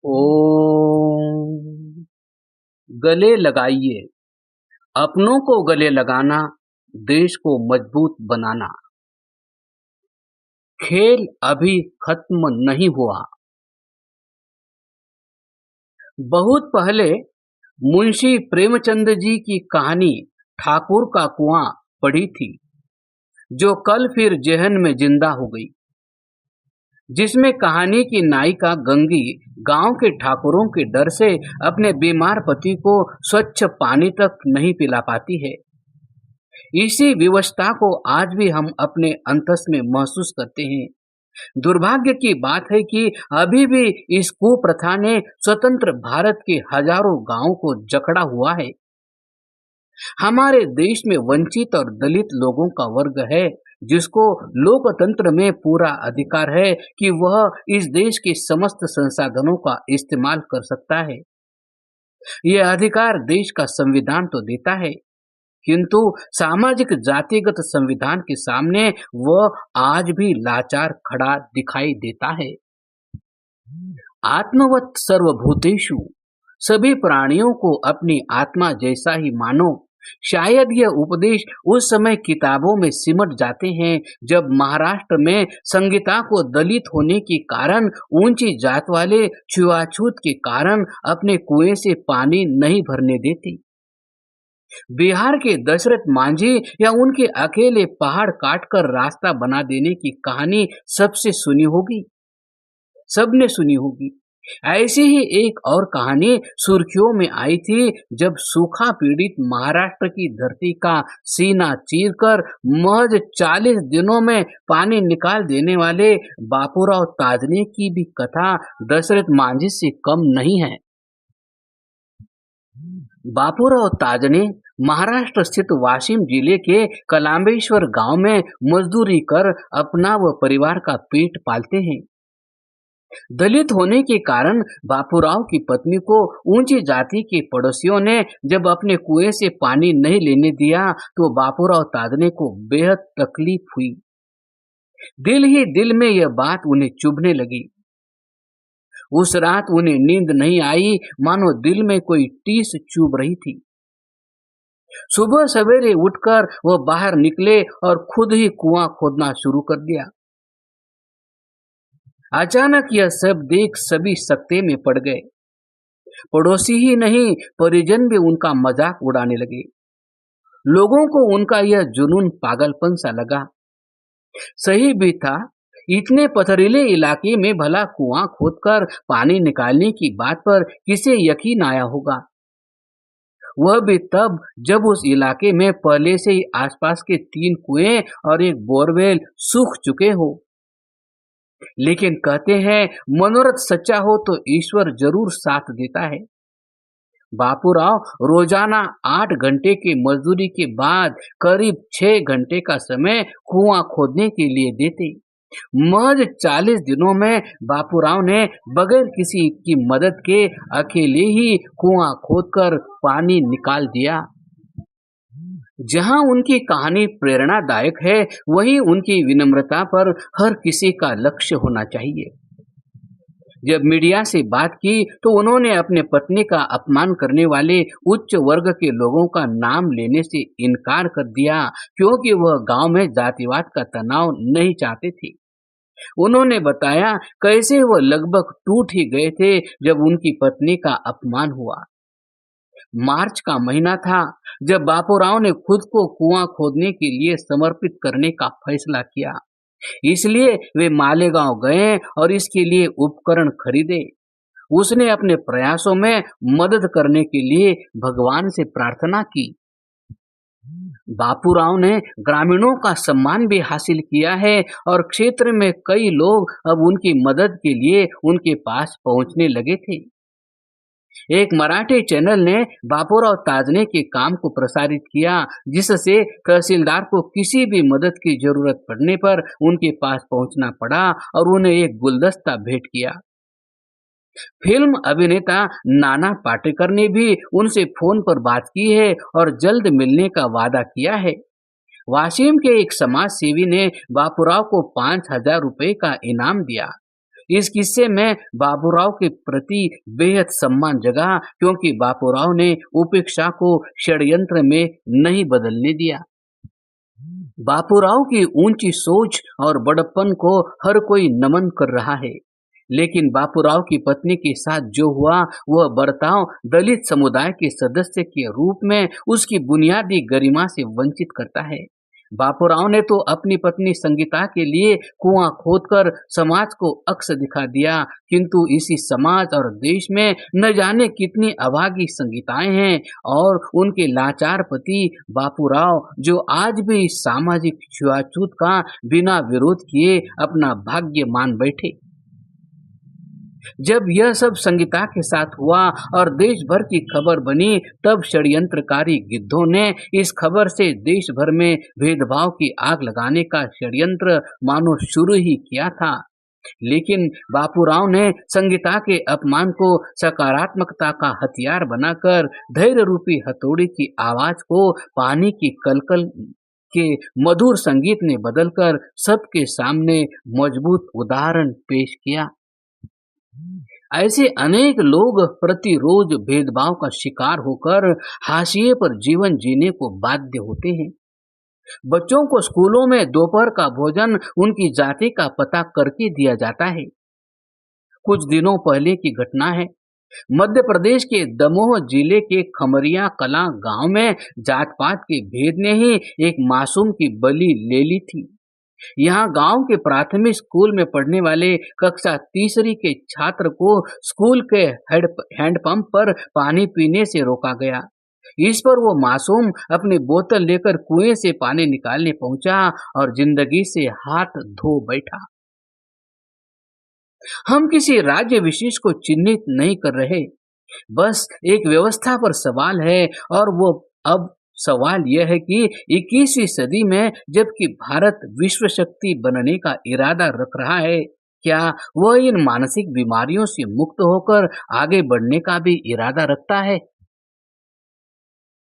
ओम। गले लगाइए। अपनों को गले लगाना, देश को मजबूत बनाना। खेल अभी खत्म नहीं हुआ। बहुत पहले मुंशी प्रेमचंद जी की कहानी ठाकुर का कुआं पढ़ी थी, जो कल फिर जेहन में जिंदा हो गई। जिसमें कहानी की नायिका गंगी गांव के ठाकुरों के डर से अपने बीमार पति को स्वच्छ पानी तक नहीं पिला पाती है। इसी विवशता को आज भी हम अपने अंतस में महसूस करते हैं। दुर्भाग्य की बात है कि अभी भी इस कुप्रथा ने स्वतंत्र भारत के हजारों गांवों को जकड़ा हुआ है। हमारे देश में वंचित और दलित लोगों का वर्ग है, जिसको लोकतंत्र में पूरा अधिकार है कि वह इस देश के समस्त संसाधनों का इस्तेमाल कर सकता है। यह अधिकार देश का संविधान तो देता है, किंतु सामाजिक जातिगत संविधान के सामने वह आज भी लाचार खड़ा दिखाई देता है। आत्मवत सर्वभूतेषु, सभी प्राणियों को अपनी आत्मा जैसा ही मानो। शायद यह उपदेश उस समय किताबों में सिमट जाते हैं जब महाराष्ट्र में संगीता को दलित होने के कारण, ऊंची जात वाले छुआछूत के कारण अपने कुएं से पानी नहीं भरने देती। बिहार के दशरथ मांझी या उनके अकेले पहाड़ काटकर रास्ता बना देने की कहानी सबसे सुनी होगी, सबने सुनी होगी। ऐसी ही एक और कहानी सुर्खियों में आई थी जब सूखा पीड़ित महाराष्ट्र की धरती का सीना चीरकर महज 40 दिनों में पानी निकाल देने वाले बापूराव ताजने की भी कथा दशरथ मांझी से कम नहीं है। बापूराव ताजने महाराष्ट्र स्थित वाशिम जिले के कलांबेश्वर गांव में मजदूरी कर अपना व परिवार का पेट पालते हैं। दलित होने के कारण बापूराव की पत्नी को ऊंची जाति के पड़ोसियों ने जब अपने कुएं से पानी नहीं लेने दिया तो बापूराव ताजने को बेहद तकलीफ हुई। दिल ही दिल में यह बात उन्हें चुभने लगी। उस रात उन्हें नींद नहीं आई, मानो दिल में कोई टीस चुभ रही थी। सुबह सवेरे उठकर वह बाहर निकले और खुद ही कुआं खोदना शुरू कर दिया। अचानक यह सब देख सभी सकते में पड़ गए। पड़ोसी ही नहीं, परिजन भी उनका मजाक उड़ाने लगे। लोगों को उनका यह जुनून पागलपन सा लगा। सही भी था, इतने पथरीले इलाके में भला कुआं खोदकर पानी निकालने की बात पर किसे यकीन आया होगा। वह भी तब जब उस इलाके में पहले से ही आसपास के 3 कुएं और एक बोरवेल सूख चुके हो। लेकिन कहते हैं मनोरथ सच्चा हो तो ईश्वर जरूर साथ देता है। बापूराव रोजाना 8 घंटे की मजदूरी के बाद करीब 6 घंटे का समय कुआं खोदने के लिए देते। महज 40 दिनों में बापूराव ने बगैर किसी की मदद के अकेले ही कुआं खोदकर पानी निकाल दिया। जहां उनकी कहानी प्रेरणादायक है, वहीं उनकी विनम्रता पर हर किसी का लक्ष्य होना चाहिए। जब मीडिया से बात की तो उन्होंने अपने पत्नी का अपमान करने वाले उच्च वर्ग के लोगों का नाम लेने से इनकार कर दिया, क्योंकि वह गांव में जातिवाद का तनाव नहीं चाहते थे। उन्होंने बताया कैसे वह लगभग टूट ही गए थे जब उनकी पत्नी का अपमान हुआ। मार्च का महीना था जब बापूराव ने खुद को कुआं खोदने के लिए समर्पित करने का फैसला किया। इसलिए वे मालेगांव गए और इसके लिए उपकरण खरीदे। उसने अपने प्रयासों में मदद करने के लिए भगवान से प्रार्थना की। बापूराव ने ग्रामीणों का सम्मान भी हासिल किया है और क्षेत्र में कई लोग अब उनकी मदद के लिए उनके पास पहुंचने लगे थे। एक मराठी चैनल ने बापूराव ताजने के काम को प्रसारित किया, जिससे तहसीलदार को किसी भी मदद की जरूरत पड़ने पर उनके पास पहुंचना पड़ा और उन्हें एक गुलदस्ता भेंट किया। फिल्म अभिनेता नाना पाटेकर ने भी उनसे फोन पर बात की है और जल्द मिलने का वादा किया है। वाशिम के एक समाज सेवी ने बापूराव को 5,000 रुपए का इनाम दिया। इस किस्से में बाबूराव के प्रति बेहद सम्मान जगा, क्योंकि बाबूराव ने उपेक्षा को षड्यंत्र में नहीं बदलने दिया। बापूराव की ऊंची सोच और बड़प्पन को हर कोई नमन कर रहा है, लेकिन बापूराव की पत्नी के साथ जो हुआ वह बर्ताव दलित समुदाय के सदस्य के रूप में उसकी बुनियादी गरिमा से वंचित करता है। बापूराव ने तो अपनी पत्नी संगीता के लिए कुआं खोदकर समाज को अक्स दिखा दिया, किंतु इसी समाज और देश में न जाने कितनी अभागी संगीताएं हैं और उनके लाचार पति बापूराव, जो आज भी इस सामाजिक छुआछूत का बिना विरोध किए अपना भाग्य मान बैठे। जब यह सब संगीता के साथ हुआ और देश भर की खबर बनी, तब षड्यंत्रकारी गिद्धों ने इस खबर से देश भर में भेदभाव की आग लगाने का षड्यंत्र मानो शुरू ही किया था। लेकिन बापूराव ने संगीता के अपमान को सकारात्मकता का हथियार बनाकर धैर्य रूपी हथौड़ी की आवाज को पानी की कलकल के मधुर संगीत में बदलकर सबके सामने मजबूत उदाहरण पेश किया। ऐसे अनेक लोग प्रतिरोज भेदभाव का शिकार होकर हाशिए पर जीवन जीने को बाध्य होते हैं। बच्चों को स्कूलों में दोपहर का भोजन उनकी जाति का पता करके दिया जाता है। कुछ दिनों पहले की घटना है। मध्य प्रदेश के दमोह जिले के खमरिया कला गांव में जात पात के भेद ने ही एक मासूम की बलि ले ली थी। यहाँ गांव के प्राथमिक स्कूल में पढ़ने वाले कक्षा तीसरी के छात्र को स्कूल के हैंडपंप पर पानी पीने से रोका गया। इस पर वो मासूम अपनी बोतल लेकर कुएं से पानी निकालने पहुंचा और जिंदगी से हाथ धो बैठा। हम किसी राज्य विशेष को चिन्हित नहीं कर रहे, बस एक व्यवस्था पर सवाल है, और वो अब सवाल यह है कि 21वीं सदी में जबकि भारत विश्व शक्ति बनने का इरादा रख रहा है, क्या वह इन मानसिक बीमारियों से मुक्त होकर आगे बढ़ने का भी इरादा रखता है?